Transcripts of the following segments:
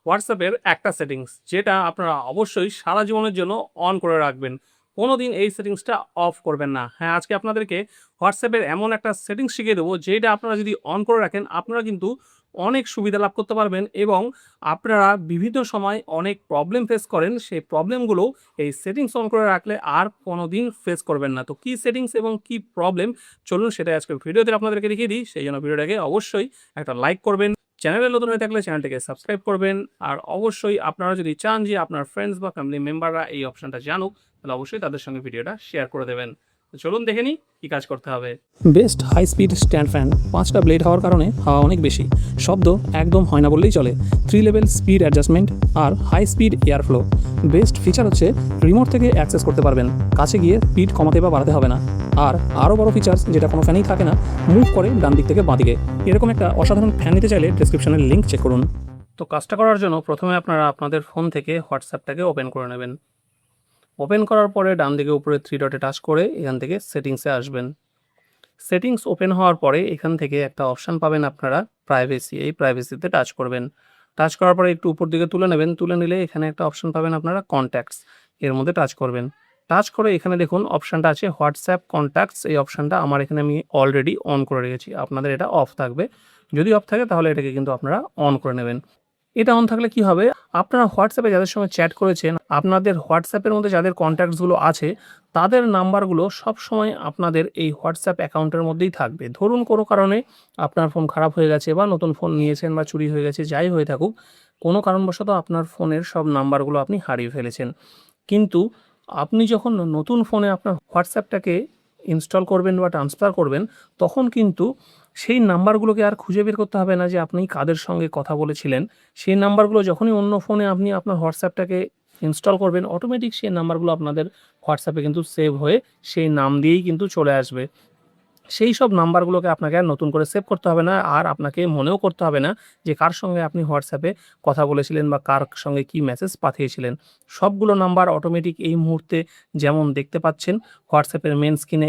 হোয়াটসঅ্যাপের একটা সেটিংস যেটা আপনারা অবশ্যই সারা জীবনের জন্য অন করে রাখবেন। কোনোদিন এই সেটিংসটা অফ করবেন না। হ্যাঁ, আজকে আপনাদেরকে হোয়াটসঅ্যাপের এমন একটা সেটিংস শিখিয়ে দেবো যেটা আপনারা যদি অন করে রাখেন আপনারা কিন্তু অনেক সুবিধা লাভ করতে পারবেন এবং আপনারা বিভিন্ন সময় অনেক প্রবলেম ফেস করেন, সেই প্রবলেমগুলো এই সেটিংস অন করে রাখলে আর কোনোদিন ফেস করবেন না। তো কী সেটিংস এবং কী প্রবলেম, চলুন সেটাই আজকের ভিডিওতে আপনাদেরকে দেখিয়ে দিই। সেই জন্য ভিডিওটাকে অবশ্যই একটা লাইক করবেন, চ্যানেলে নতুন হয়ে থাকলে চ্যানেলটিকে সাবস্ক্রাইব করবেন। আর অবশ্যই আপনারা যদি চান যে আপনার ফ্রেন্ডস বা ফ্যামিলি মেম্বাররা এই অপশনটা জানুক, তাহলে অবশ্যই তাদের সঙ্গে ভিডিওটা শেয়ার করে দেবেন। তো চলুন দেখে নিই কী কাজ করতে হবে। Best high speed stand fan, 5টা ব্লেড হওয়ার কারণে হাওয়া অনেক বেশি, শব্দ একদম হয় না বললেই চলে, 3 লেভেল স্পিড অ্যাডজাস্টমেন্ট আর high speed air flow. Best feature হচ্ছে রিমোট থেকে অ্যাক্সেস করতে পারবেন, কাছে গিয়ে স্পিড কমাতে বা বাড়াতে হবে না। আর আরও বড় ফিচার্স যেটা কোনো ফ্যানেই থাকে না, মুভ করে ডান দিক থেকে বাঁ দিকে। এরকম একটা অসাধারণ ফ্যান নিতে চাইলে ডেসক্রিপশনের লিঙ্ক চেক করুন। তো কাজটা করার জন্য প্রথমে আপনারা আপনাদের ফোন থেকে হোয়াটসঅ্যাপটাকে ওপেন করে নেবেন। ওপেন করার পরে ডান দিকে উপরে 3 ডটে টাচ করে এখান থেকে সেটিংসে আসবেন। সেটিংস ওপেন হওয়ার পরে এখান থেকে একটা অপশান পাবেন আপনারা প্রাইভেসি, এই প্রাইভেসিতে টাচ করবেন। টাচ করার পরে একটু উপর দিকে তুলে নেবেন, তুলে নিলে এখানে একটা অপশান পাবেন আপনারা কন্ট্যাক্টস, এর মধ্যে টাচ করবেন। টাচ করে এখানে দেখুন অপশানটা আছে হোয়াটসঅ্যাপ কন্ট্যাক্টস, এই অপশানটা আমার এখানে আমি অলরেডি অন করে রেখেছি, আপনাদের এটা অফ থাকবে। যদি অফ থাকে তাহলে এটাকে কিন্তু আপনারা অন করে নেবেন। এটা অন থাকলে কি হবে, আপনারা হোয়াটসঅ্যাপে যাদের সঙ্গে চ্যাট করেছেন, আপনাদের হোয়াটসঅ্যাপের মধ্যে যাদের কন্ট্যাক্টসগুলো আছে তাদের নাম্বারগুলো সবসময় আপনাদের এই হোয়াটসঅ্যাপ অ্যাকাউন্টের মধ্যেই থাকবে। ধরুন কোনো কারণে আপনার ফোন খারাপ হয়ে গেছে বা নতুন ফোন নিয়েছেন বা চুরি হয়ে গেছে, যাই হয়ে থাকুক, কোনো কারণবশত আপনার ফোনের সব নাম্বারগুলো আপনি হারিয়ে ফেলেছেন। কিন্তু আপনি যখন নতুন ফোনে আপনার হোয়াটসঅ্যাপটাকে ইনস্টল করবেন বা ট্রান্সফার করবেন, তখন কিন্তু সেই নাম্বারগুলোকে আর খুঁজে বের করতে হবে না যে আপনি কাদের সঙ্গে কথা বলেছিলেন। সেই নাম্বারগুলো যখনই অন্য ফোনে আপনি আপনার হোয়াটসঅ্যাপটাকে ইনস্টল করবেন, অটোমেটিক সেই নাম্বারগুলো আপনাদের হোয়াটসঅ্যাপে কিন্তু সেভ হয়ে সেই নাম দিয়েই কিন্তু চলে আসবে। সেই সব নাম্বারগুলোকে আপনাকে আর নতুন করে সেভ করতে হবে না, আর আপনাকে মনেও করতে হবে না যে কার সঙ্গে আপনি হোয়াটসঅ্যাপে কথা বলেছিলেন বা কার সঙ্গে কী মেসেজ পাঠিয়েছিলেন। সবগুলো নাম্বার অটোমেটিক এই মুহূর্তে যেমন দেখতে পাচ্ছেন হোয়াটসঅ্যাপের মেন স্ক্রিনে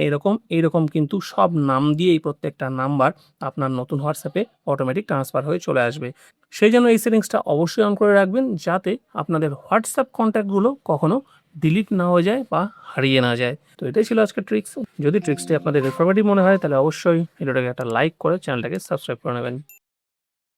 এইরকম কিন্তু সব নাম দিয়েই প্রত্যেকটা নাম্বার আপনার নতুন হোয়াটসঅ্যাপে অটোমেটিক ট্রান্সফার হয়ে চলে আসবে। সেই জন্য এই সেটিংসটা অবশ্যই অন করে রাখবেন, যাতে আপনাদের হোয়াটসঅ্যাপ কন্ট্যাক্টগুলো কখনো ডিলিট না হয়ে যায় বা হারিয়ে না যায়। তো এটাই ছিল আজকের ট্রিক্স। যদি ট্রিক্সটি আপনাদের ইনফরমেটিভ মনে হয় তাহলে অবশ্যই ভিডিওটাকে একটা লাইক করে চ্যানেলটাকে সাবস্ক্রাইব করে নেবেন।